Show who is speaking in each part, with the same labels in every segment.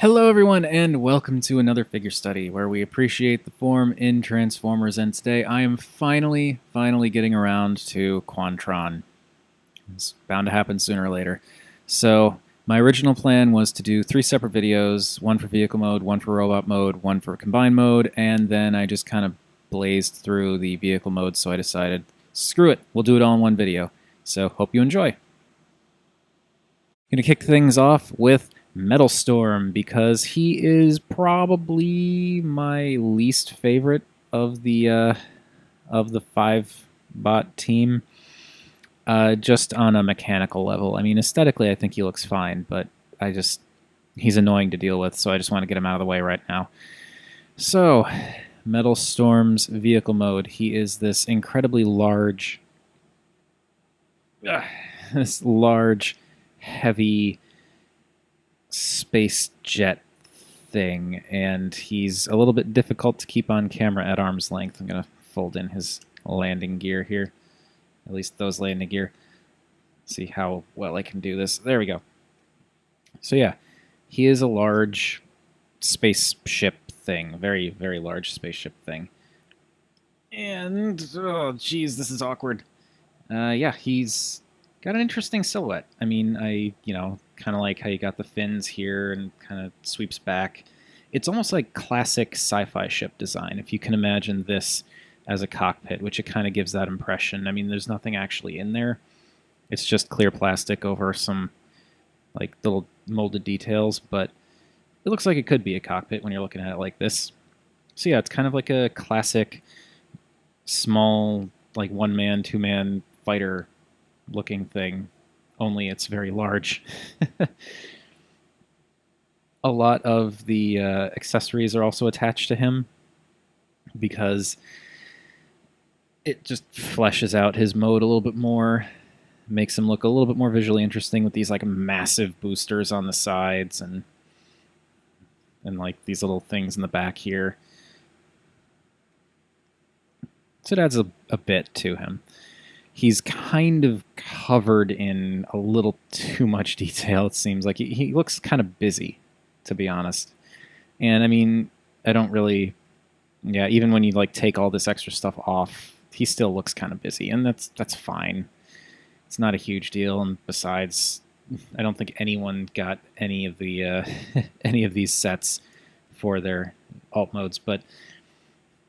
Speaker 1: Hello everyone and welcome to another figure study where we appreciate the form in Transformers, and today I am finally getting around to Quantron. It's bound to happen sooner or later. So my original plan was to do 3 separate videos, one for vehicle mode, one for robot mode, one for combined mode, and then I just kind of blazed through the vehicle mode, so I decided, screw it, we'll do it all in one video. So hope you enjoy. Gonna kick things off with Metal Storm, because he is probably my least favorite of the 5-bot team, just on a mechanical level. I mean, aesthetically, I think he looks fine, but he's annoying to deal with, so I just want to get him out of the way right now. So, Metal Storm's vehicle mode. He is this incredibly large, heavy space jet thing, and he's a little bit difficult to keep on camera at arm's length. I'm going to fold in his landing gear here, at least those landing gear. See how well I can do this. There we go. So yeah, he is a large spaceship thing, very large spaceship thing. And oh geez, this is awkward. Yeah, he's got an interesting silhouette. I mean, kind of like how you got the fins here and kind of sweeps back. It's almost like classic sci-fi ship design, if you can imagine this as a cockpit, which it kind of gives that impression. I mean, there's nothing actually in there. It's just clear plastic over some like little molded details, but it looks like it could be a cockpit when you're looking at it like this. So yeah, it's kind of like a classic small, like one-man, two-man fighter looking thing, only it's very large. A lot of the accessories are also attached to him because it just fleshes out his mode a little bit more, makes him look a little bit more visually interesting with these like massive boosters on the sides and like these little things in the back here. So it adds a bit to him. He's kind of covered in a little too much detail, it seems like. He looks kind of busy, to be honest. And I mean, I don't really... Yeah, even when you like take all this extra stuff off, he still looks kind of busy, and that's fine. It's not a huge deal, and besides, I don't think anyone got any of the any of these sets for their alt modes, but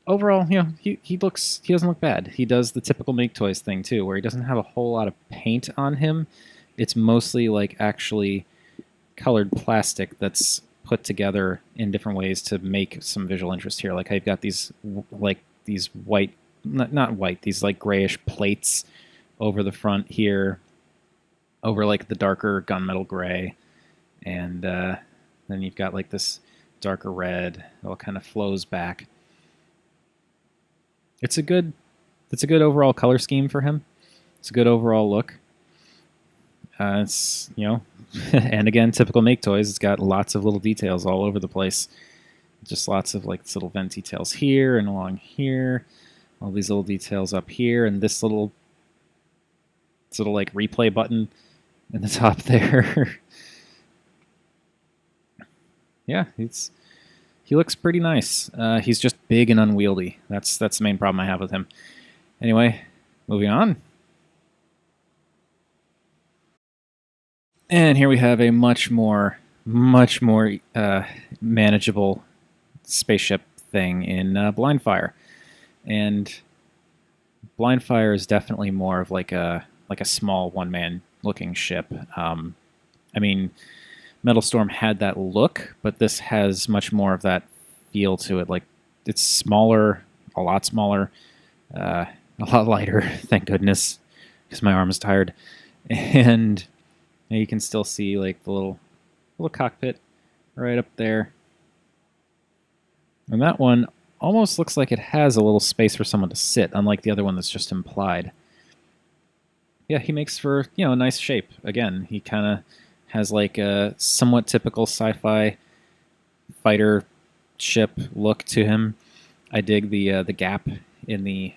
Speaker 1: overall, he doesn't look bad. He does the typical Maketoys thing too, where he doesn't have a whole lot of paint on him. It's mostly like actually colored plastic that's put together in different ways to make some visual interest here. Like I've got these white, not white, these like grayish plates over the front here, over like the darker gunmetal gray, and then you've got like this darker red. It all kind of flows back. It's a good overall color scheme for him. It's a good overall look. It's, and again, typical Maketoys. It's got lots of little details all over the place. Just lots of like little vent details here and along here. All these little details up here, and this little like replay button in the top there. Yeah, he looks pretty nice. He's just big and unwieldy. That's the main problem I have with him. Anyway, moving on. And here we have a much more manageable spaceship thing in Blindfire. And Blindfire is definitely more of like a small one-man looking ship. I mean, Metal Storm had that look, but this has much more of that feel to it. Like, it's smaller, a lot smaller, a lot lighter, thank goodness, because my arm is tired. And you can still see like the little cockpit right up there. And that one almost looks like it has a little space for someone to sit, unlike the other one that's just implied. Yeah, he makes for, a nice shape. Again, he kind of has like a somewhat typical sci-fi fighter ship look to him. I dig the gap in the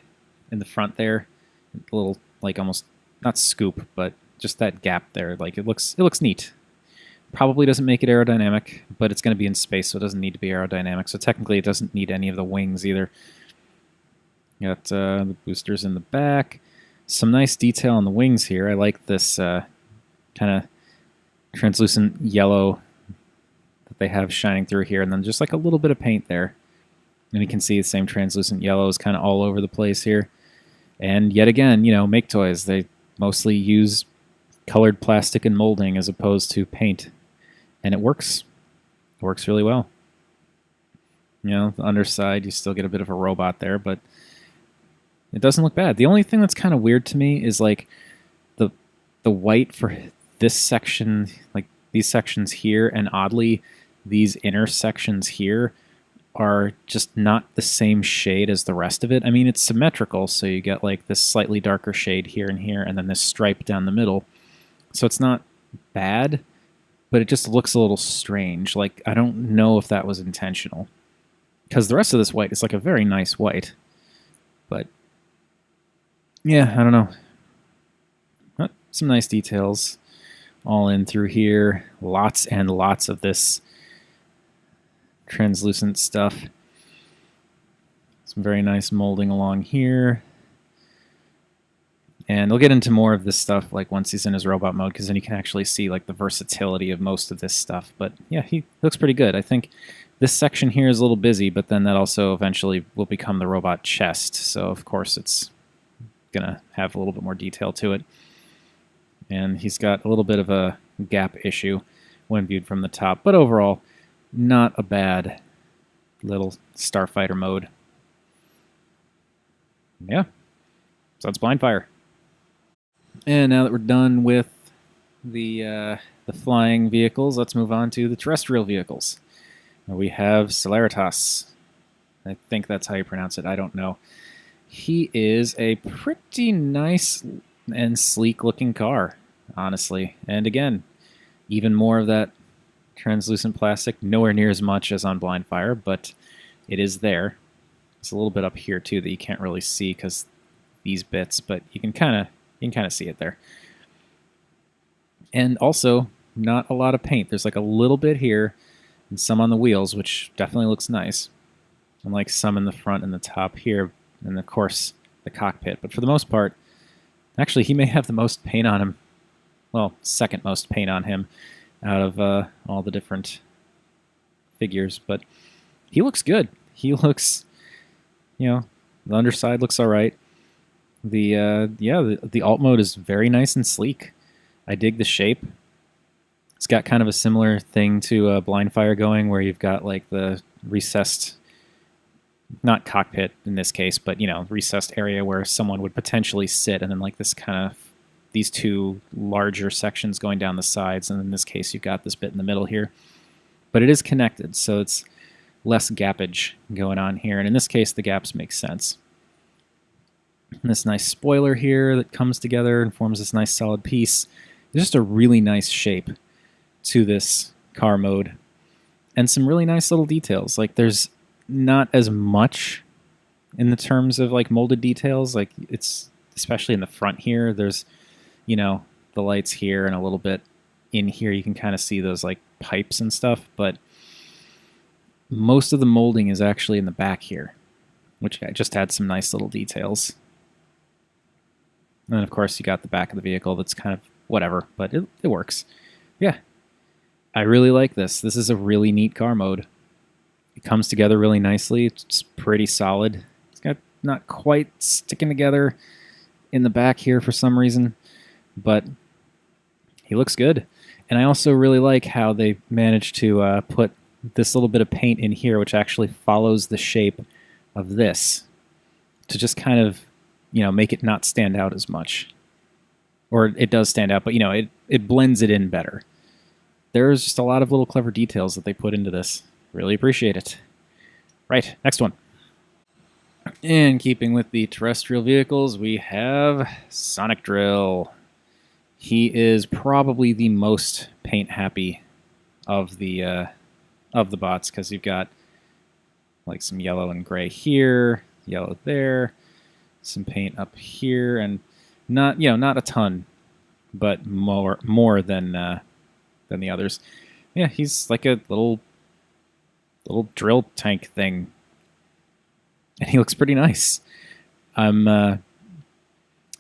Speaker 1: front there, a little like almost not scoop, but just that gap there. Like it looks neat. Probably doesn't make it aerodynamic, but it's going to be in space, so it doesn't need to be aerodynamic. So technically it doesn't need any of the wings either. You got the boosters in the back. Some nice detail on the wings here. I like this kind of translucent yellow that they have shining through here, and then just like a little bit of paint there. And you can see the same translucent yellow is kind of all over the place here. And yet again, you know, Maketoys, they mostly use colored plastic and molding as opposed to paint. And it works. It works really well. You know, the underside, you still get a bit of a robot there, but it doesn't look bad. The only thing that's kind of weird to me is like the white for this section, like these sections here, and oddly, these inner sections here are just not the same shade as the rest of it. I mean, it's symmetrical, so you get like this slightly darker shade here and then this stripe down the middle. So it's not bad, but it just looks a little strange. Like, I don't know if that was intentional. Because the rest of this white is like a very nice white. But, yeah, I don't know. Some nice details all in through here. Lots and lots of this translucent stuff. Some very nice molding along here. And we'll get into more of this stuff like once he's in his robot mode, because then you can actually see like the versatility of most of this stuff. But yeah, he looks pretty good. I think this section here is a little busy, but then that also eventually will become the robot chest. So of course it's going to have a little bit more detail to it. And he's got a little bit of a gap issue when viewed from the top. But overall, not a bad little starfighter mode. Yeah, so that's Blindfire. And now that we're done with the flying vehicles, let's move on to the terrestrial vehicles. We have Ceritas. I think that's how you pronounce it. I don't know. He is a pretty nice and sleek-looking car, honestly. And again, even more of that translucent plastic. Nowhere near as much as on Blindfire, but it is there. It's a little bit up here too that you can't really see because these bits, but you can kind of see it there. And also, not a lot of paint. There's like a little bit here and some on the wheels, which definitely looks nice. And like some in the front and the top here, and of course the cockpit. But for the most part, actually he may have the most paint on him. Well, second most paint on him out of all the different figures. But he looks good. He looks, you know, the underside looks all right. The alt mode is very nice and sleek. I dig the shape. It's got kind of a similar thing to Blindfire going, where you've got like the recessed, not cockpit in this case, but you know, recessed area where someone would potentially sit, and then like this kind of these two larger sections going down the sides, and in this case you've got this bit in the middle here. But it is connected, so it's less gappage going on here, and in this case the gaps make sense. And this nice spoiler here that comes together and forms this nice solid piece. There's just a really nice shape to this car mode, and some really nice little details. Like there's not as much in the terms of like molded details. Like it's especially in the front here. There's, you know, the lights here and a little bit in here. You can kind of see those like pipes and stuff, but most of the molding is actually in the back here, which I just had some nice little details. And then of course you got the back of the vehicle that's kind of whatever, but it works. Yeah, I really like this. This is a really neat car mode. It comes together really nicely. It's pretty solid. It's got not quite sticking together in the back here for some reason, but he looks good. And I also really like how they managed to put this little bit of paint in here, which actually follows the shape of this, to just kind of, you know, make it not stand out as much. Or it does stand out, but you know, it blends it in better. There's just a lot of little clever details that they put into this. Really appreciate it. Right, next one. And keeping with the terrestrial vehicles, we have Sonic Drill. He is probably the most paint happy of the bots, because you've got like some yellow and gray here, yellow there, some paint up here, and not, you know, not a ton, but more than the others. Yeah, he's like a little drill tank thing, and he looks pretty nice. I'm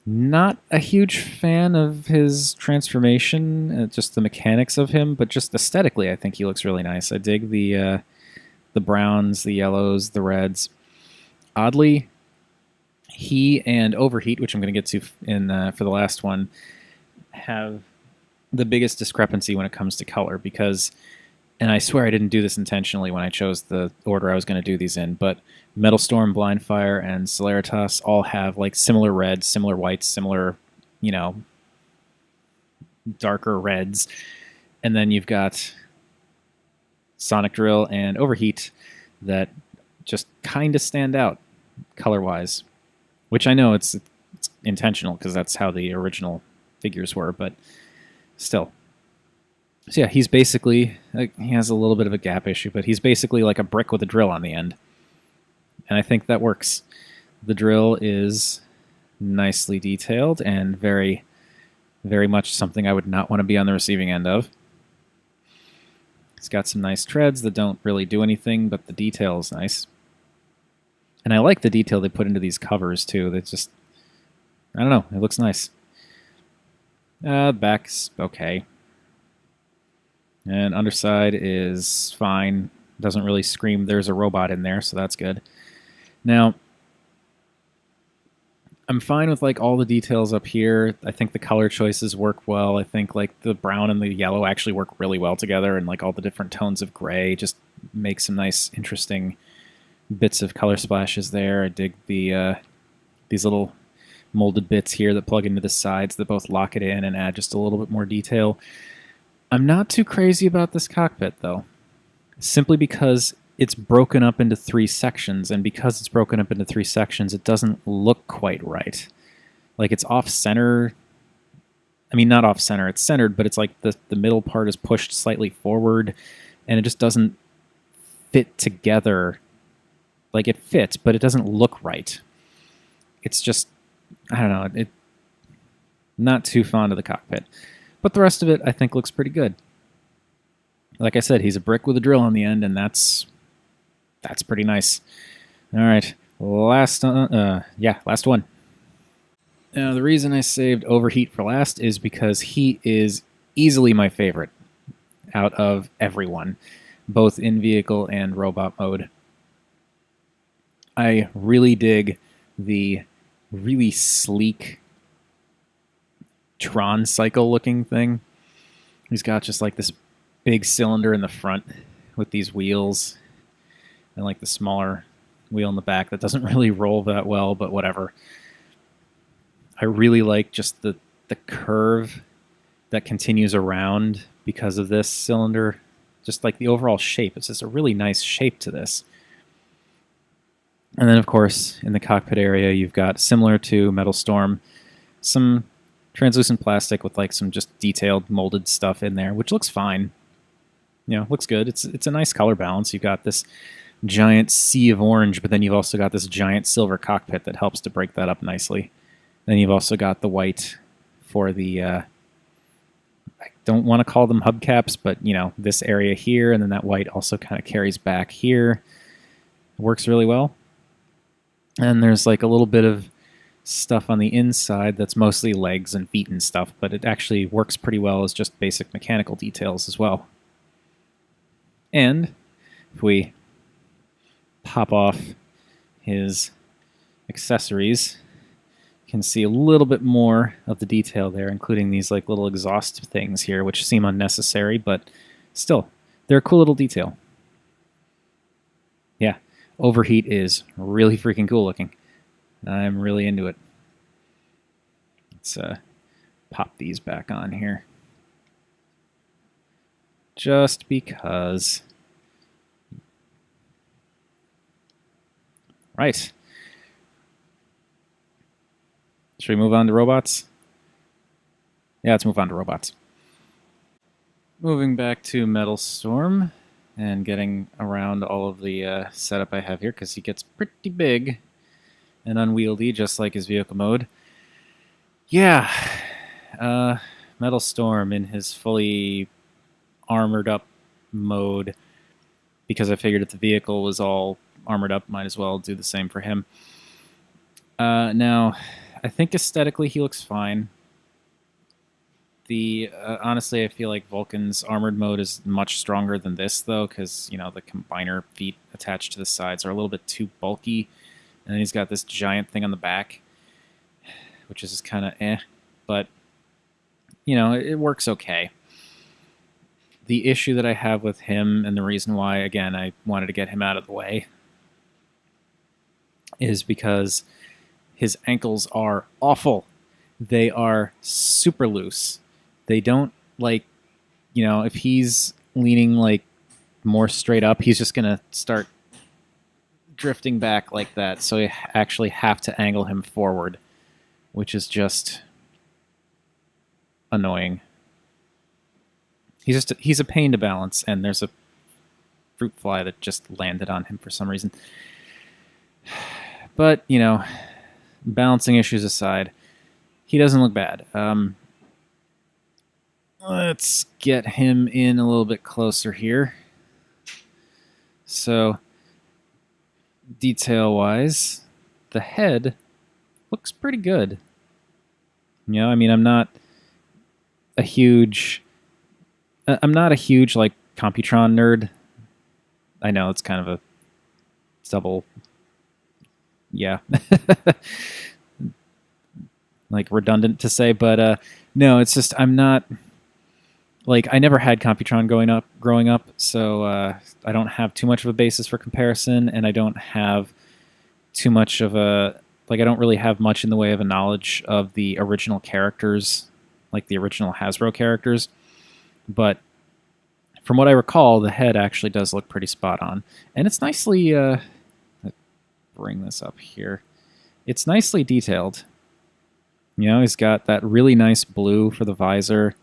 Speaker 1: not a huge fan of his transformation, just the mechanics of him, but just aesthetically, I think he looks really nice. I dig the browns, the yellows, the reds. Oddly, he and Overheat, which I'm going to get to in for the last one, have the biggest discrepancy when it comes to color because, and I swear I didn't do this intentionally when I chose the order I was going to do these in, but Metal Storm, Blindfire, and Ceritas all have like similar reds, similar whites, similar, you know, darker reds. And then you've got Sonic Drill and Overheat that just kind of stand out color-wise, which I know it's intentional because that's how the original figures were, but still. So yeah, he's basically, he has a little bit of a gap issue, but he's basically like a brick with a drill on the end. And I think that works. The drill is nicely detailed and very, very much something I would not want to be on the receiving end of. It's got some nice treads that don't really do anything, but the detail is nice. And I like the detail they put into these covers, too. They just, I don't know, it looks nice. Back's okay. And underside is fine. Doesn't really scream there's a robot in there, so that's good. Now, I'm fine with like all the details up here. I think the color choices work well. I think like the brown and the yellow actually work really well together, and like all the different tones of gray just make some nice, interesting bits of color splashes there. I dig the these little molded bits here that plug into the sides that both lock it in and add just a little bit more detail. I'm not too crazy about this cockpit, though, simply because it's broken up into 3 sections, and because it's broken up into 3 sections, it doesn't look quite right. Like, it's off-center. I mean, not off-center, it's centered, but it's like the middle part is pushed slightly forward, and it just doesn't fit together. Like, it fits, but it doesn't look right. It's just, I don't know, not too fond of the cockpit. But the rest of it, I think, looks pretty good. Like I said, he's a brick with a drill on the end, and that's pretty nice. All right, last one. Now, the reason I saved Overheat for last is because he is easily my favorite out of everyone, both in vehicle and robot mode. I really dig the really sleek Tron cycle looking thing. He's got just like this big cylinder in the front with these wheels and like the smaller wheel in the back that doesn't really roll that well, but whatever. I really like just the curve that continues around because of this cylinder. Just like the overall shape. It's just a really nice shape to this. And then, of course, in the cockpit area, you've got, similar to Metal Storm, some translucent plastic with like some just detailed molded stuff in there, which looks fine. You know, looks good. It's a nice color balance. You've got this giant sea of orange, but then you've also got this giant silver cockpit that helps to break that up nicely. Then you've also got the white for the, I don't want to call them hubcaps, but, you know, this area here, and then that white also kind of carries back here. It works really well. And there's like a little bit of stuff on the inside that's mostly legs and feet and stuff, but it actually works pretty well as just basic mechanical details as well. And if we pop off his accessories, you can see a little bit more of the detail there, including these like little exhaust things here, which seem unnecessary, but still, they're a cool little detail. Yeah, Overheat is really freaking cool looking. I'm really into it. Let's pop these back on here. Just because. Right. Should we move on to robots? Yeah, let's move on to robots. Moving back to Metal Storm and getting around all of the setup I have here, because he gets pretty big and unwieldy, just like his vehicle mode. Yeah, Metal Storm in his fully armored up mode because I figured if the vehicle was all armored up, might as well do the same for him. Now, I think aesthetically he looks fine. Honestly, I feel like Vulcan's armored mode is much stronger than this, though, because, you know, the combiner feet attached to the sides are a little bit too bulky, and then he's got this giant thing on the back, which is just kind of eh, but, you know, it works okay. The issue that I have with him, and the reason why, again, I wanted to get him out of the way, is because his ankles are awful. They are super loose. They don't, like, you know, if he's leaning, like, more straight up, he's just going to start drifting back like that. So you actually have to angle him forward, which is just annoying. He's a pain to balance, and there's a fruit fly that just landed on him for some reason. But, you know, balancing issues aside, he doesn't look bad. Let's get him in a little bit closer here. So, detail-wise, the head looks pretty good. You know, I mean, I'm not a huge, like, Computron nerd. I know it's kind of a double, yeah, like redundant to say, but no, it's just I'm not, like, I never had Computron growing up, so I don't have too much of a basis for comparison, and I don't have too much of a, like, I don't really have much in the way of a knowledge of the original characters, like the original Hasbro characters. But from what I recall, the head actually does look pretty spot on. And it's nicely, bring this up here. It's nicely detailed. You know, he's got that really nice blue for the visor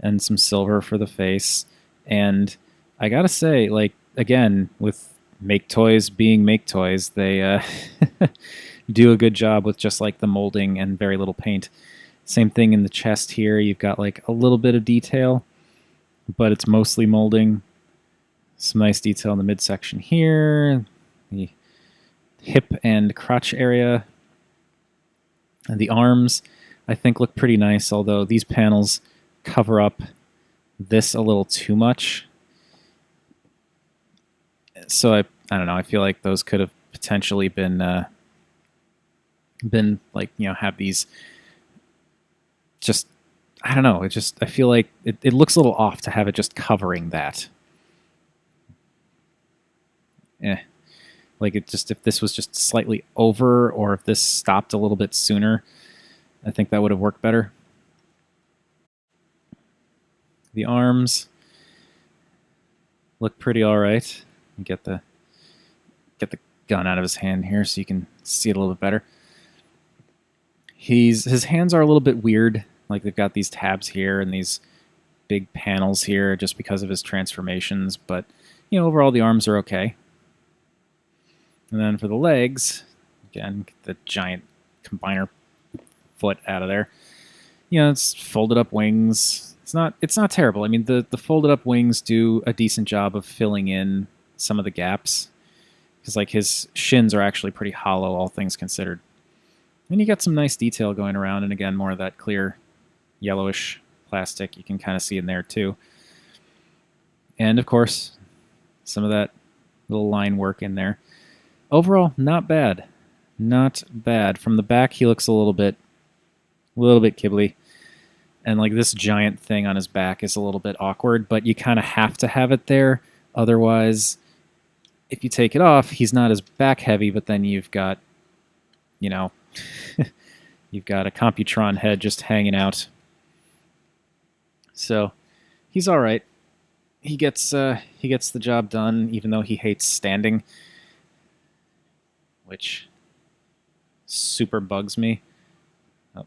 Speaker 1: and some silver for the face. And I gotta say, like, again, with Maketoys being Maketoys, they do a good job with just, like, the molding and very little paint. Same thing in the chest here. You've got, like, a little bit of detail, but it's mostly molding. Some nice detail in the midsection here. The hip and crotch area. And the arms, I think, look pretty nice, although these panels cover up this a little too much. So I don't know, I feel like those could have potentially been like, you know, have these just, I don't know, I feel like it looks a little off to have it just covering that. Like, if this was just slightly over, or if this stopped a little bit sooner, I think that would have worked better. The arms look pretty all right. Get the gun out of his hand here so you can see it a little bit better. His hands are a little bit weird. Like, they've got these tabs here and these big panels here just because of his transformations. But, you know, overall the arms are okay. And then for the legs, again, get the giant combiner foot out of there. You know, it's folded up wings. It's not terrible. I mean, the folded up wings do a decent job of filling in some of the gaps, because, like, his shins are actually pretty hollow, all things considered. And you got some nice detail going around, and again, more of that clear yellowish plastic you can kind of see in there too. And of course, some of that little line work in there. Overall, not bad. Not bad. From the back, he looks a little bit kibbly. And, like, this giant thing on his back is a little bit awkward, but you kind of have to have it there. Otherwise, if you take it off, he's not as back heavy, but then you've got, you know, you've got a Computron head just hanging out. So he's all right. He gets the job done, even though he hates standing, which super bugs me. Oh,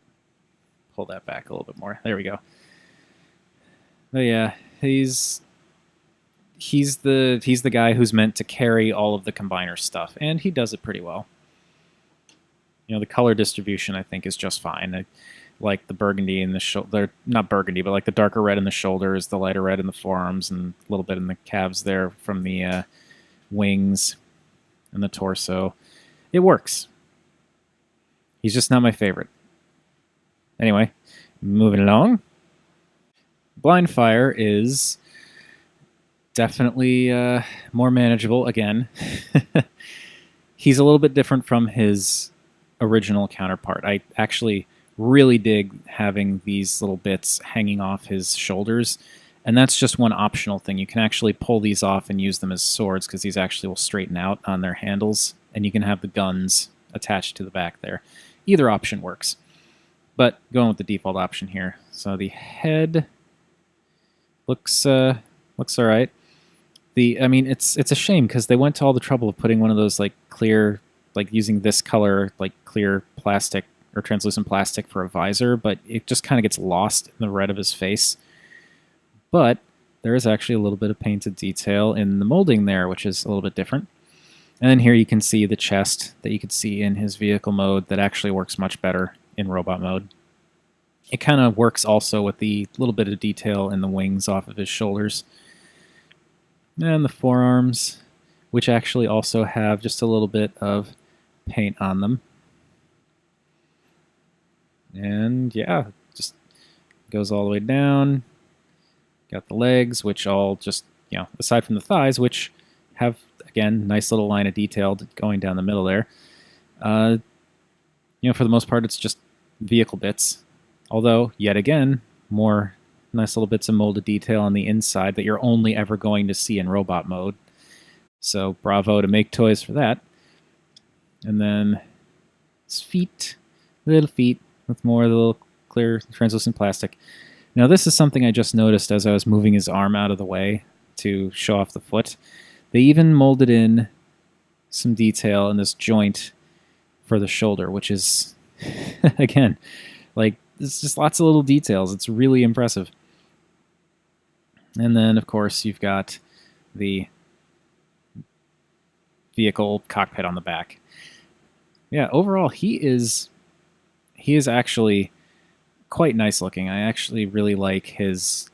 Speaker 1: pull that back a little bit more. There we go. But yeah, he's the guy who's meant to carry all of the combiner stuff, and he does it pretty well. You know, the color distribution, I think, is just fine. like the burgundy in the shoulder, not burgundy, but like the darker red in the shoulders, the lighter red in the forearms, and a little bit in the calves there from the wings and the torso. It works. He's just not my favorite. Anyway, moving along. Blindfire is definitely more manageable again. He's a little bit different from his original counterpart. I actually really dig having these little bits hanging off his shoulders, and that's just one optional thing. You can actually pull these off and use them as swords because these actually will straighten out on their handles, and you can have the guns attached to the back there. Either option works, but going with the default option here. So the head looks all right. I mean, it's a shame because they went to all the trouble of putting one of those like clear, like using this color like clear plastic or translucent plastic for a visor, but it just kind of gets lost in the red of his face. But there is actually a little bit of painted detail in the molding there, which is a little bit different. And then here you can see the chest that you could see in his vehicle mode that actually works much better in robot mode. It kind of works also with the little bit of detail in the wings off of his shoulders. And the forearms, which actually also have just a little bit of paint on them. And yeah, just goes all the way down. Got the legs, which all just, aside from the thighs, which have, again, nice little line of detail going down the middle there. For the most part, it's just vehicle bits. Although, yet again, more nice little bits of molded detail on the inside that you're only ever going to see in robot mode. So bravo to Maketoys for that. And then his feet, little feet with more of the little clear translucent plastic. Now this is something I just noticed as I was moving his arm out of the way to show off the foot. They even molded in some detail in this joint for the shoulder, which is, again, like, it's just lots of little details. It's really impressive. And then, of course, you've got the vehicle cockpit on the back. Yeah, overall, he is actually quite nice looking. I actually really like his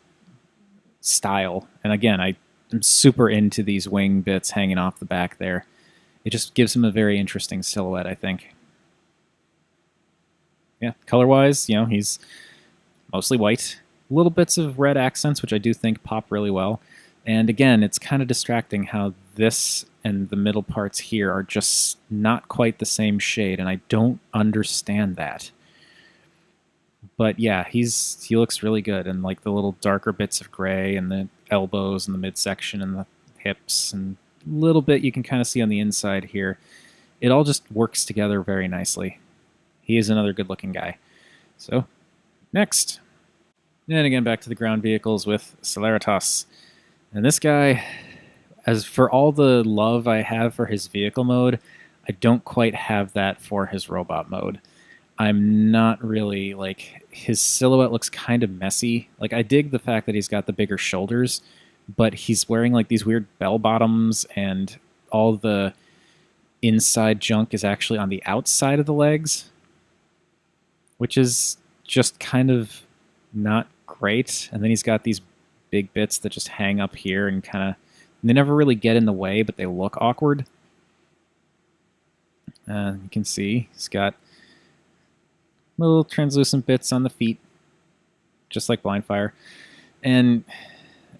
Speaker 1: style. And again, I'm super into these wing bits hanging off the back there. It just gives him a very interesting silhouette, I think. Yeah, color-wise, he's mostly white. Little bits of red accents, which I do think pop really well. And again, it's kind of distracting how this and the middle parts here are just not quite the same shade, and I don't understand that. But yeah, he looks really good, and like the little darker bits of gray and the elbows and the midsection and the hips and a little bit you can kind of see on the inside here. It all just works together very nicely. He is another good-looking guy. So, next. And again, back to the ground vehicles with Ceritas. And this guy, as for all the love I have for his vehicle mode, I don't quite have that for his robot mode. I'm not really, like, his silhouette looks kind of messy. Like, I dig the fact that he's got the bigger shoulders, but he's wearing, like, these weird bell bottoms, and all the inside junk is actually on the outside of the legs, which is just kind of not great. And then he's got these big bits that just hang up here and kind of, they never really get in the way, but they look awkward. You can see he's got little translucent bits on the feet, just like Blindfire. And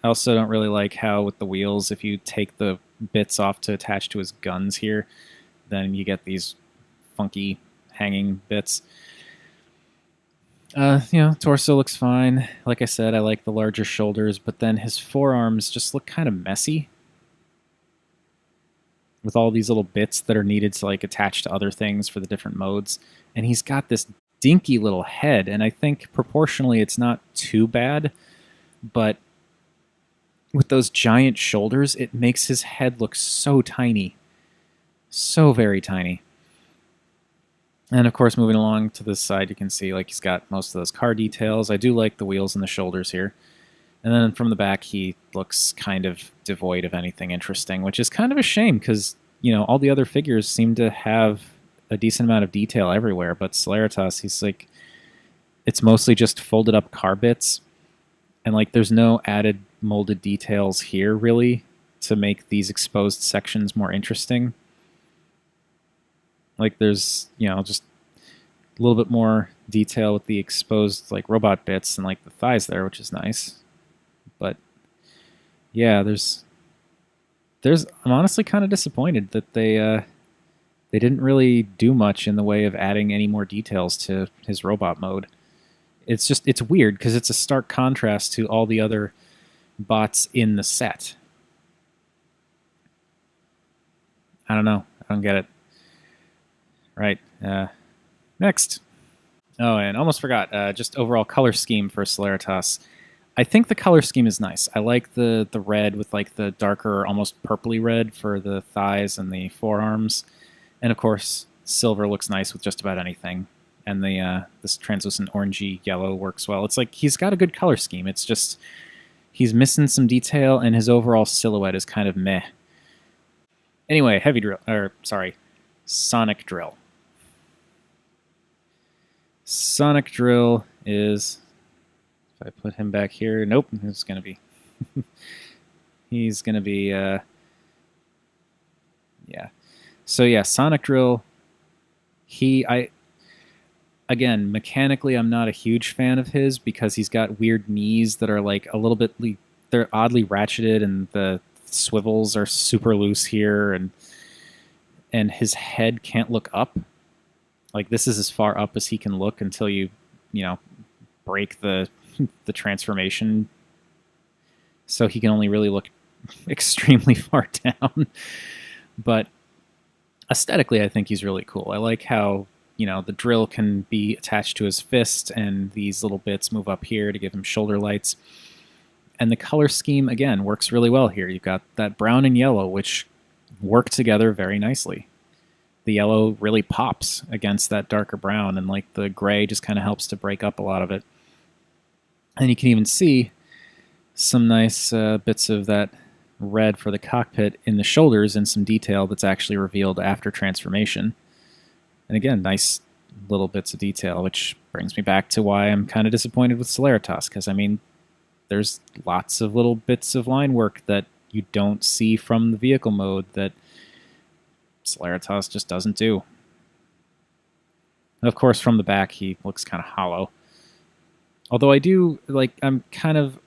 Speaker 1: I also don't really like how with the wheels, if you take the bits off to attach to his guns here, then you get these funky hanging bits. Torso looks fine. Like I said, I like the larger shoulders, but then his forearms just look kind of messy with all these little bits that are needed to like attach to other things for the different modes. And he's got this dinky little head, and I think proportionally it's not too bad, but with those giant shoulders, it makes his head look so tiny. So very tiny. And of course, moving along to this side, you can see like he's got most of those car details. I do like the wheels and the shoulders here. And then from the back, he looks kind of devoid of anything interesting, which is kind of a shame because, all the other figures seem to have a decent amount of detail everywhere. But Ceritas, he's like, it's mostly just folded up car bits, and like there's no added molded details here really to make these exposed sections more interesting. Like there's, just a little bit more detail with the exposed like robot bits and like the thighs there, which is nice. But yeah, I'm honestly kind of disappointed that they didn't really do much in the way of adding any more details to his robot mode. It's weird because it's a stark contrast to all the other bots in the set. I don't know. I don't get it. Right. Next. Oh, and almost forgot. Just overall color scheme for Ceritas. I think the color scheme is nice. I like the red with like the darker, almost purpley red for the thighs and the forearms, and of course silver looks nice with just about anything. And the this translucent orangey yellow works well. It's like he's got a good color scheme. It's just he's missing some detail, and his overall silhouette is kind of meh. Anyway, Sonic Drill. Sonic Drill is, if I put him back here, nope, he's gonna be, yeah. So yeah, Sonic Drill. Again, mechanically, I'm not a huge fan of his because he's got weird knees that are like a little bit, they're oddly ratcheted, and the swivels are super loose here, and his head can't look up. Like this is as far up as he can look until you break the transformation. So he can only really look extremely far down. But aesthetically, I think he's really cool. I like how the drill can be attached to his fist, and these little bits move up here to give him shoulder lights. And the color scheme, again, works really well here. You've got that brown and yellow, which work together very nicely. The yellow really pops against that darker brown, and like the gray just kind of helps to break up a lot of it. And you can even see some nice bits of that red for the cockpit in the shoulders, and some detail that's actually revealed after transformation. And again, nice little bits of detail, which brings me back to why I'm kind of disappointed with Ceritas, because I mean, there's lots of little bits of line work that you don't see from the vehicle mode that Ceritas just doesn't do. And of course, from the back, he looks kind of hollow. Although I'm kind of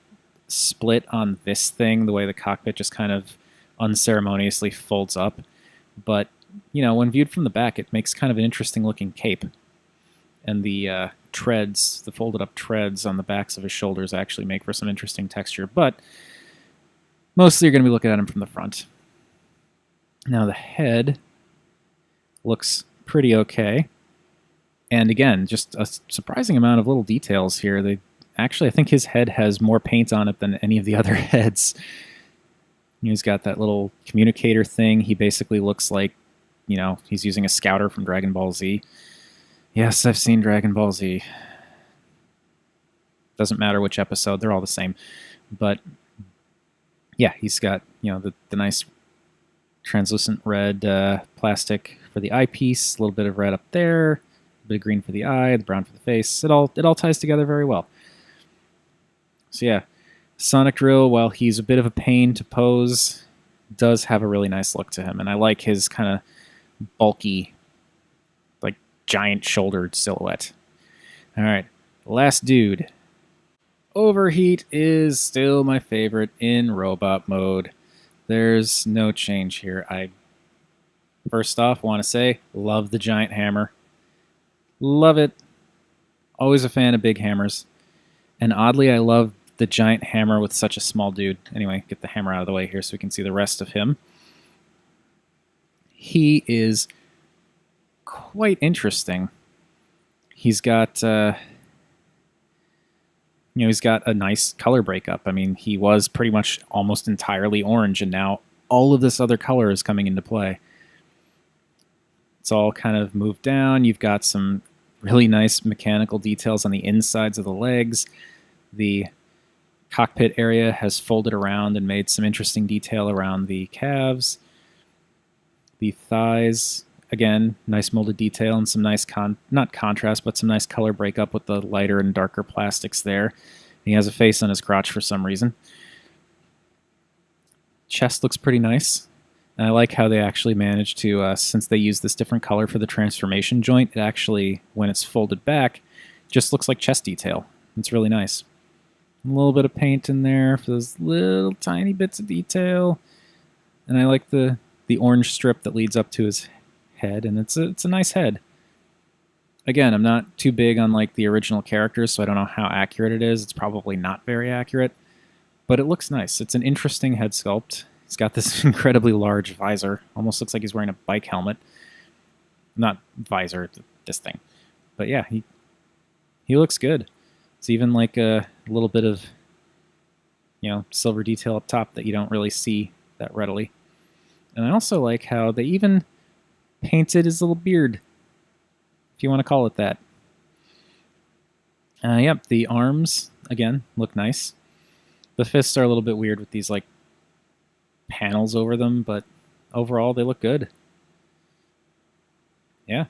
Speaker 1: split on this thing, the way the cockpit just kind of unceremoniously folds up. But, when viewed from the back, it makes kind of an interesting looking cape. And the treads, the folded up treads on the backs of his shoulders actually make for some interesting texture. But mostly you're going to be looking at him from the front. Now the head looks pretty okay. And again, just a surprising amount of little details here. I think his head has more paint on it than any of the other heads. He's got that little communicator thing. He basically looks like, he's using a scouter from Dragon Ball Z. Yes, I've seen Dragon Ball Z. Doesn't matter which episode, they're all the same. But yeah, he's got, the nice translucent red plastic for the eyepiece, a little bit of red up there, a bit of green for the eye, the brown for the face. It all ties together very well. So yeah, Sonic Drill, while he's a bit of a pain to pose, does have a really nice look to him, and I like his kind of bulky, like giant-shouldered silhouette. All right, last dude. Overheat is still my favorite in robot mode. There's no change here. I first off want to say, love the giant hammer. Love it. Always a fan of big hammers. And oddly, I love the giant hammer with such a small dude. Anyway, get the hammer out of the way here so we can see the rest of him. He is quite interesting. He's got, he's got a nice color breakup. I mean, he was pretty much almost entirely orange, and now all of this other color is coming into play. It's all kind of moved down. You've got some really nice mechanical details on the insides of the legs. The cockpit area has folded around and made some interesting detail around the calves. The thighs, Again, nice molded detail and some nice not contrast, but some nice color breakup with the lighter and darker plastics there. He has a face on his crotch for some reason. Chest looks pretty nice. And I like how they actually managed to, since they use this different color for the transformation joint, it actually, when it's folded back, just looks like chest detail. It's really nice. A little bit of paint in there for those little tiny bits of detail. And I like the orange strip that leads up to his head, and it's a nice head. Again, I'm not too big on like the original characters, so I don't know how accurate it is. It's probably not very accurate, but it looks nice. It's an interesting head sculpt. He's got this incredibly large visor. Almost looks like he's wearing a bike helmet. Not visor, this thing. But yeah, he looks good. It's even like a little bit of, silver detail up top that you don't really see that readily. And I also like how they even painted his little beard, if you want to call it that. Yep, the arms, again, look nice. The fists are a little bit weird with these, like, panels over them, but overall they look good. Yeah.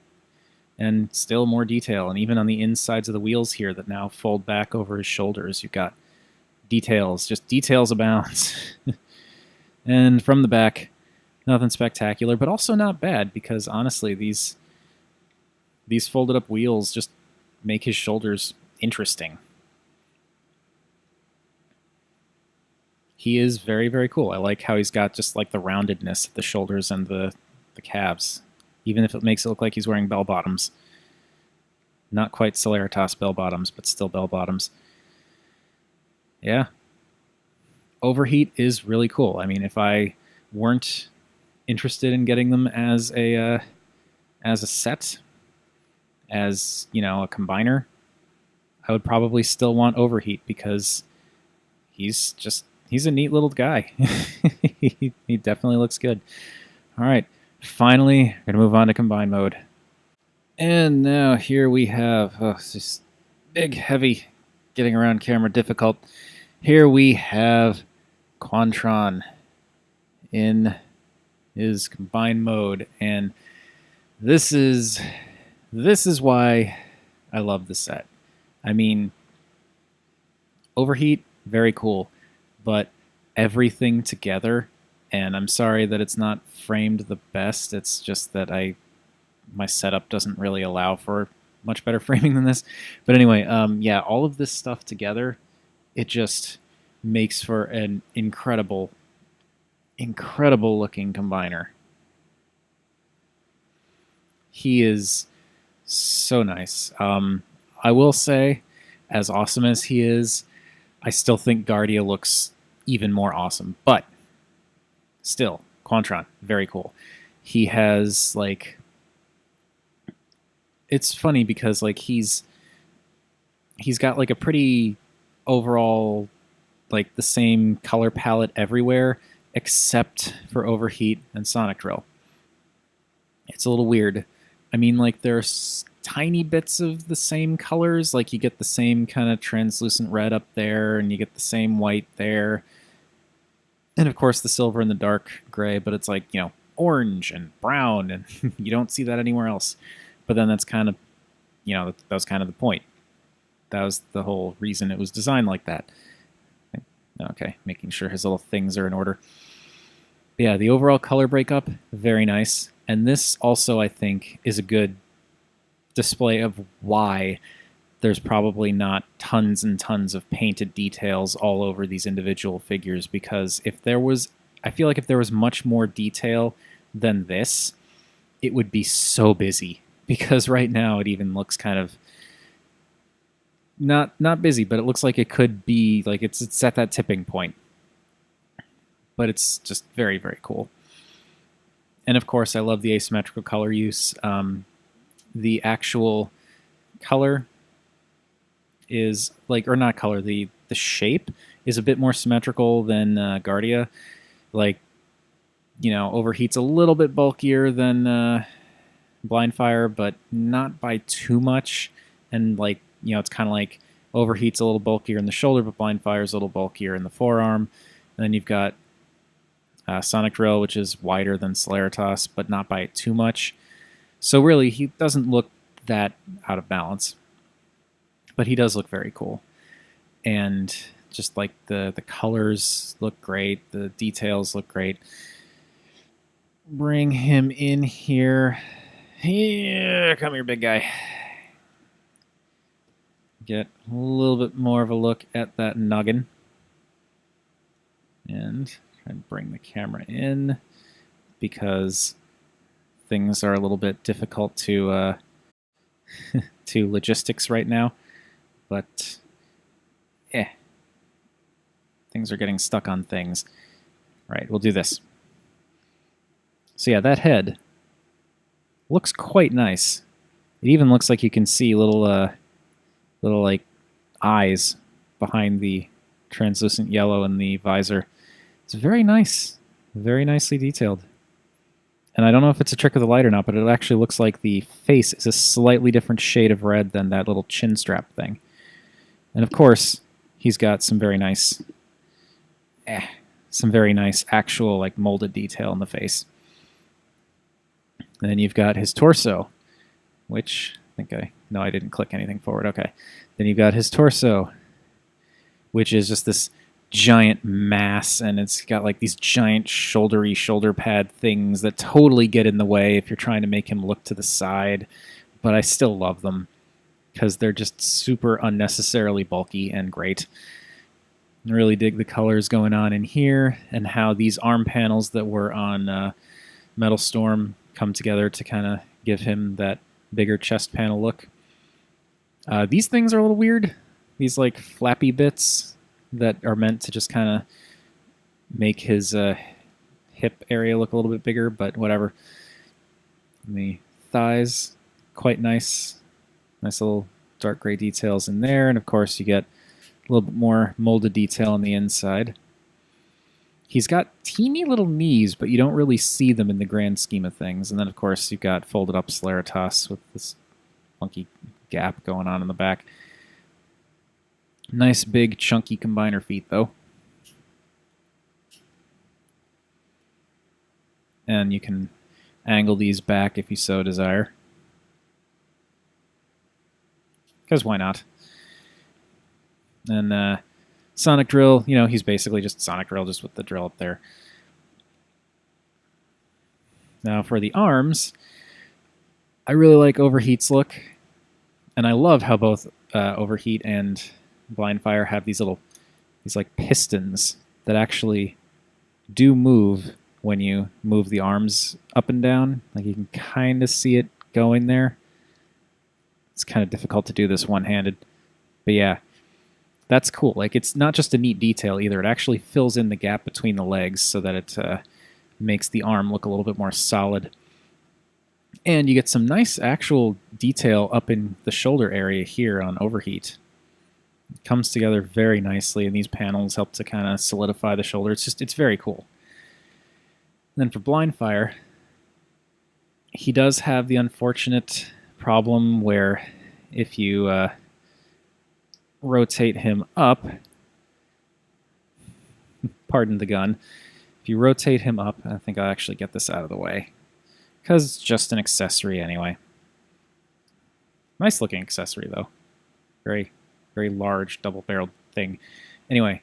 Speaker 1: And still more detail, and even on the insides of the wheels here that now fold back over his shoulders, you've got details, just details abound. And from the back, nothing spectacular, but also not bad, because honestly, these folded up wheels just make his shoulders interesting. He is very, very cool. I like how he's got just like the roundedness of the shoulders and the calves, even if it makes it look like he's wearing bell bottoms. Not quite Ceritas bell bottoms, but still bell bottoms. Yeah. Overheat is really cool. I mean, if I weren't interested in getting them as a set, as, a combiner, I would probably still want Overheat, because he's a neat little guy. He definitely looks good. All right, finally, we're going to move on to combine mode. And now here we have, this big, heavy, getting around camera difficult. Here we have Quantron in his combined mode, and this is why I love the set. I mean, Overheat, very cool, but everything together, and I'm sorry that it's not framed the best. It's just that my setup doesn't really allow for much better framing than this. But anyway, yeah, all of this stuff together, it just makes for an incredible looking combiner. He is so nice. I will say, as awesome as he is, I still think Guardia looks even more awesome. But still, Quantron, very cool. He has, like... It's funny because, like, he's got, like, a pretty overall, like, the same color palette everywhere, except for Overheat and Sonic Drill. It's a little weird. I mean, like, there's tiny bits of the same colors. Like, you get the same kind of translucent red up there, and you get the same white there. And, of course, the silver and the dark gray, but it's like, orange and brown, and you don't see that anywhere else. But then that's kind of, that was kind of the point. That was the whole reason it was designed like that. Okay, making sure his little things are in order. But yeah, the overall color breakup, very nice. And this also, I think, is a good display of why there's probably not tons and tons of painted details all over these individual figures, because I feel like if there was much more detail than this, it would be so busy, because right now it even looks kind of not busy, but it looks like it could be, like it's at that tipping point. But it's just very, very cool. And of course, I love the asymmetrical color use. The actual color is like, or not color, the shape is a bit more symmetrical than Guardia. Like, Overheat's a little bit bulkier than Blindfire, but not by too much. And like, it's kind of like Overheat's a little bulkier in the shoulder, but Blindfire's a little bulkier in the forearm. And then you've got Sonic Drill, which is wider than Ceritas, but not by too much. So really, he doesn't look that out of balance, but he does look very cool. And just like the colors look great, the details look great. Bring him in here. Here, come here, big guy. Get a little bit more of a look at that noggin. And try and bring the camera in because things are a little bit difficult to to logistics right now. But things are getting stuck on things. All right, we'll do this. So yeah, that head looks quite nice. It even looks like you can see little like eyes behind the translucent yellow in the visor. It's very nice, very nicely detailed. And I don't know if it's a trick of the light or not, but it actually looks like the face is a slightly different shade of red than that little chin strap thing. And of course, he's got some very nice actual like molded detail in the face. And then you've got his torso, which I didn't click anything forward. Okay. Then you've got his torso, which is just this giant mass, and it's got like these giant shoulder pad things that totally get in the way if you're trying to make him look to the side. But I still love them because they're just super unnecessarily bulky and great. I really dig the colors going on in here and how these arm panels that were on Metal Storm come together to kind of give him that bigger chest panel look. These things are a little weird. These like flappy bits that are meant to just kind of make his hip area look a little bit bigger, but whatever. And the thighs, quite nice. Nice little dark gray details in there. And of course you get a little bit more molded detail on the inside. He's got teeny little knees, but you don't really see them in the grand scheme of things. And then, of course, you've got folded up Ceritas with this funky gap going on in the back. Nice, big, chunky combiner feet, though. And you can angle these back if you so desire. Because why not? And Sonic Drill, he's basically just Sonic Drill, just with the drill up there. Now for the arms, I really like Overheat's look. And I love how both Overheat and Blindfire have these like pistons that actually do move when you move the arms up and down. Like you can kind of see it going there. It's kind of difficult to do this one-handed. But yeah. That's cool. Like, it's not just a neat detail either. It actually fills in the gap between the legs so that it makes the arm look a little bit more solid. And you get some nice actual detail up in the shoulder area here on Overheat. It comes together very nicely, and these panels help to kind of solidify the shoulder. It's very cool. And then for Blindfire, he does have the unfortunate problem where if you rotate him up, pardon the gun, if you rotate him up, I think I'll actually get this out of the way, because it's just an accessory anyway. Nice looking accessory though. Very, very large double-barreled thing. Anyway,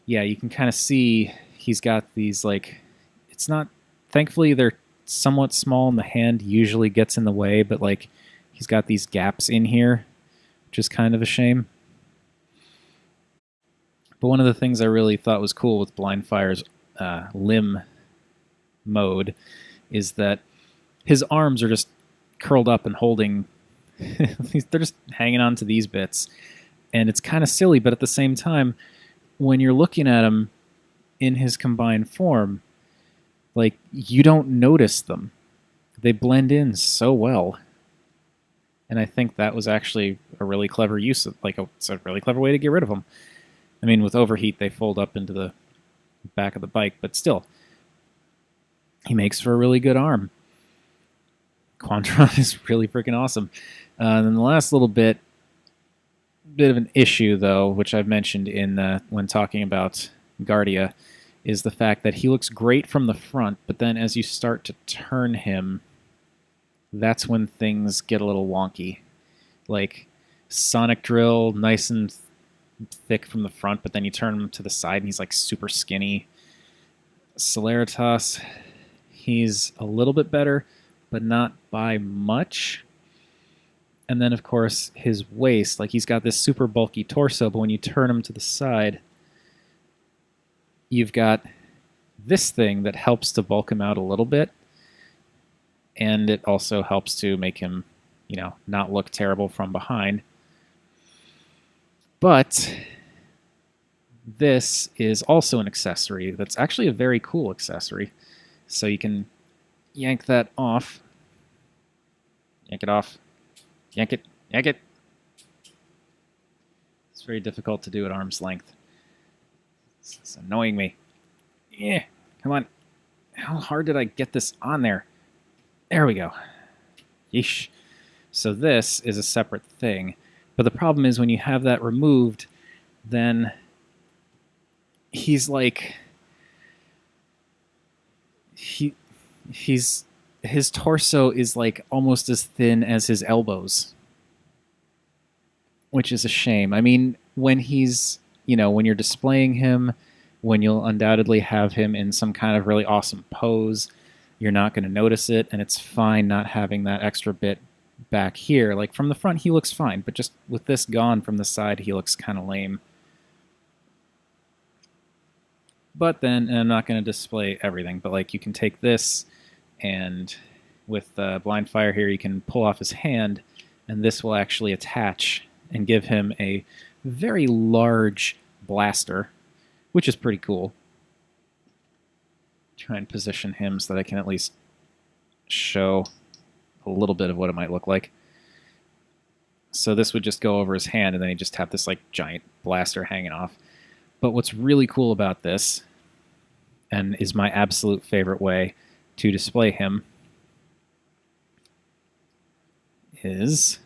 Speaker 1: yeah, you can kind of see he's got these like, it's not, thankfully they're somewhat small and the hand usually gets in the way, but like he's got these gaps in here, which is kind of a shame. But one of the things I really thought was cool with Blindfire's limb mode is that his arms are just curled up and holding, they're just hanging on to these bits. And it's kind of silly, but at the same time, when you're looking at him in his combined form, like, you don't notice them. They blend in so well. And I think that was actually a really clever use of, like, it's a really clever way to get rid of them. I mean, with Overheat, they fold up into the back of the bike, but still, he makes for a really good arm. Quantron is really freaking awesome. And then the last little bit of an issue, though, which I've mentioned in when talking about Guardia, is the fact that he looks great from the front, but then as you start to turn him, that's when things get a little wonky. Like Sonic Drill, nice and thick from the front, but then you turn him to the side and he's like super skinny. Ceritas, he's a little bit better, but not by much. And then, of course, his waist, like he's got this super bulky torso, but when you turn him to the side, you've got this thing that helps to bulk him out a little bit. And it also helps to make him, you know, not look terrible from behind. But this is also an accessory that's actually a very cool accessory. So you can yank that off. Yank it off. Yank it. Yank it. It's very difficult to do at arm's length. It's annoying me. Yeah, come on. How hard did I get this on there? There we go. Yeesh. So this is a separate thing. But the problem is when you have that removed, then he's like... His torso is like almost as thin as his elbows, which is a shame. I mean, when he's, you know, when you're displaying him, when you'll undoubtedly have him in some kind of really awesome pose, you're not going to notice it, and it's fine not having that extra bit back here. Like from the front, he looks fine, but just with this gone from the side, he looks kind of lame. But then, and I'm not going to display everything, but like you can take this, and with Blindfire here, you can pull off his hand, and this will actually attach and give him a very large blaster, which is pretty cool. Try and position him so that I can at least show a little bit of what it might look like. So this would just go over his hand, and then he'd just have this like giant blaster hanging off. But what's really cool about this, and is my absolute favorite way to display him, is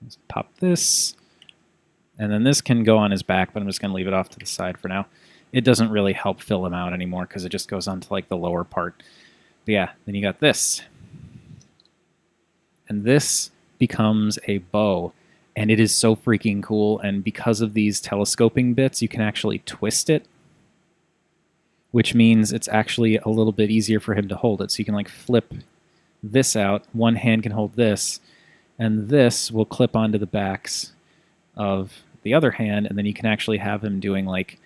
Speaker 1: let's pop this, and then this can go on his back, but I'm just going to leave it off to the side for now. It doesn't really help fill him out anymore because it just goes on to like the lower part. But yeah, then you got this. And this becomes a bow, and it is so freaking cool, and because of these telescoping bits, you can actually twist it, which means it's actually a little bit easier for him to hold it. So you can like flip this out, one hand can hold this, and this will clip onto the backs of the other hand, and then you can actually have him doing like,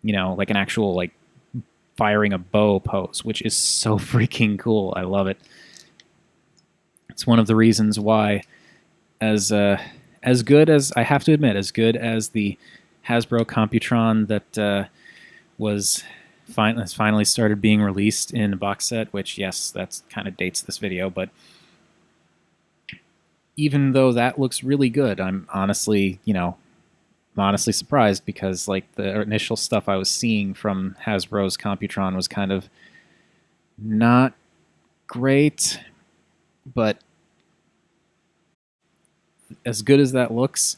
Speaker 1: you know, like an actual like firing a bow pose, which is so freaking cool. I love it. It's one of the reasons why, as good as, I have to admit, as good as the Hasbro Computron that has finally started being released in a box set, which, yes, that's kind of dates this video, but even though that looks really good, I'm honestly, you know, I'm honestly surprised because like the initial stuff I was seeing from Hasbro's Computron was kind of not great, but as good as that looks,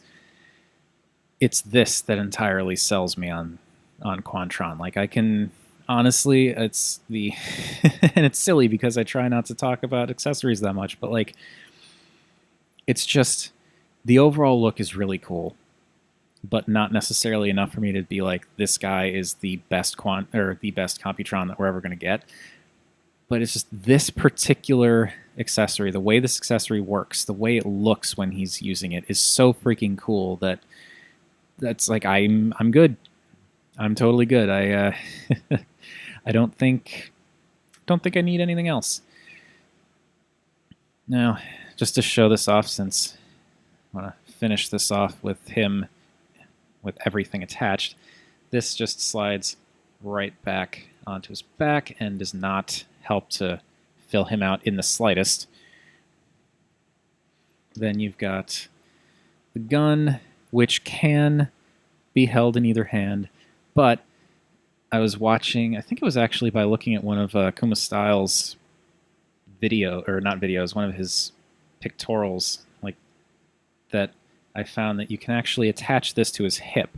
Speaker 1: it's this that entirely sells me on Quantron. Like I can honestly, it's the and it's silly because I try not to talk about accessories that much, but like it's just the overall look is really cool, but not necessarily enough for me to be like, this guy is the best the best Computron that we're ever going to get. But it's just this particular accessory, the way this accessory works, the way it looks when he's using it is so freaking cool that's like I'm good. I'm totally good. I I don't think I need anything else. Now, just to show this off, since I want to finish this off with him with everything attached, this just slides right back onto his back and does not help to fill him out in the slightest. Then you've got the gun, which can be held in either hand, but I was watching, I think it was actually by looking at one of Kuma Styles' video, or not videos, one of his pictorials, like that I found that you can actually attach this to his hip.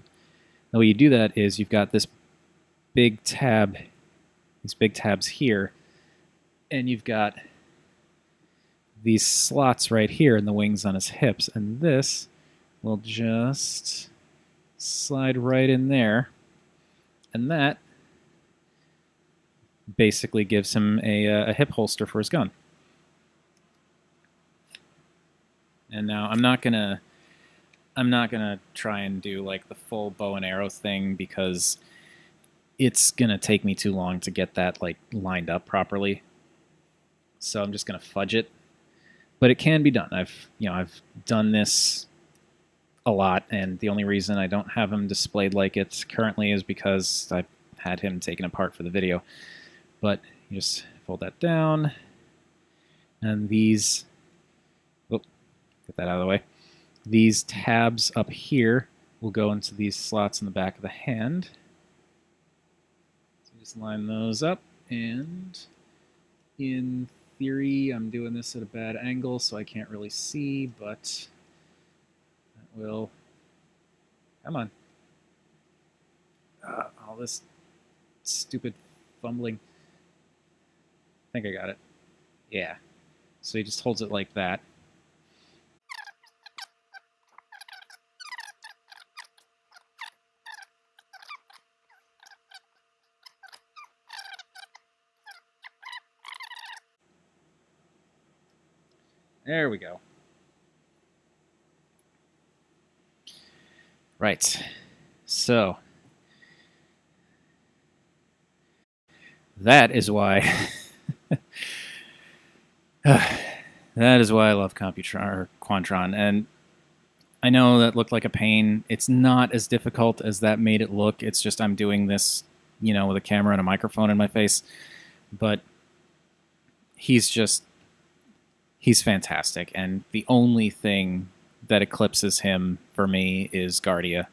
Speaker 1: The way you do that is you've got this big tab, these big tabs here, And you've got these slots right here in the wings on his hips, and this will just slide right in there, and that basically gives him a hip holster for his gun. And now I'm not gonna try and do like the full bow and arrow thing because it's gonna take me too long to get that like lined up properly. So I'm just gonna fudge it, but it can be done. I've done this a lot, and the only reason I don't have him displayed like it currently is because I've had him taken apart for the video. But you just fold that down, and these, get that out of the way. These tabs up here will go into these slots in the back of the hand. So just line those up, and in theory, I'm doing this at a bad angle, so I can't really see, but that will, come on. All this stupid fumbling. I think I got it. Yeah. So he just holds it like that. There we go. Right. So that is why that is why I love Quantron. And I know that looked like a pain. It's not as difficult as that made it look. It's just I'm doing this, with a camera and a microphone in my face. But he's fantastic. And the only thing that eclipses him for me is Guardia.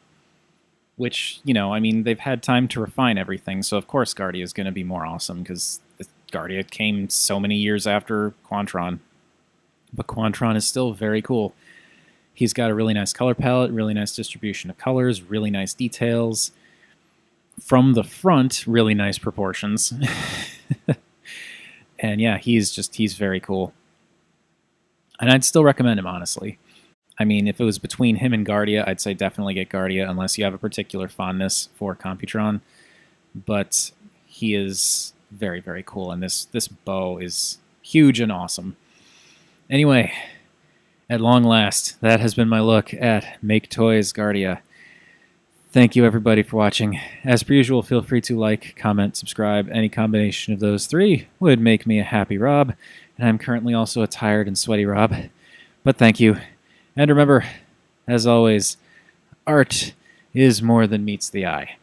Speaker 1: Which, they've had time to refine everything. So, of course, Guardia is going to be more awesome because Guardia came so many years after Quantron. But Quantron is still very cool. He's got a really nice color palette, really nice distribution of colors, really nice details. From the front, really nice proportions. And yeah, he's very cool. And I'd still recommend him, honestly. I mean, if it was between him and Guardia, I'd say definitely get Guardia unless you have a particular fondness for Computron. But he is very, very cool, and this bow is huge and awesome. Anyway, at long last, that has been my look at Maketoys Guardia. Thank you, everybody, for watching. As per usual, feel free to like, comment, subscribe. Any combination of those three would make me a happy Rob, and I'm currently also a tired and sweaty Rob. But thank you. And remember, as always, art is more than meets the eye.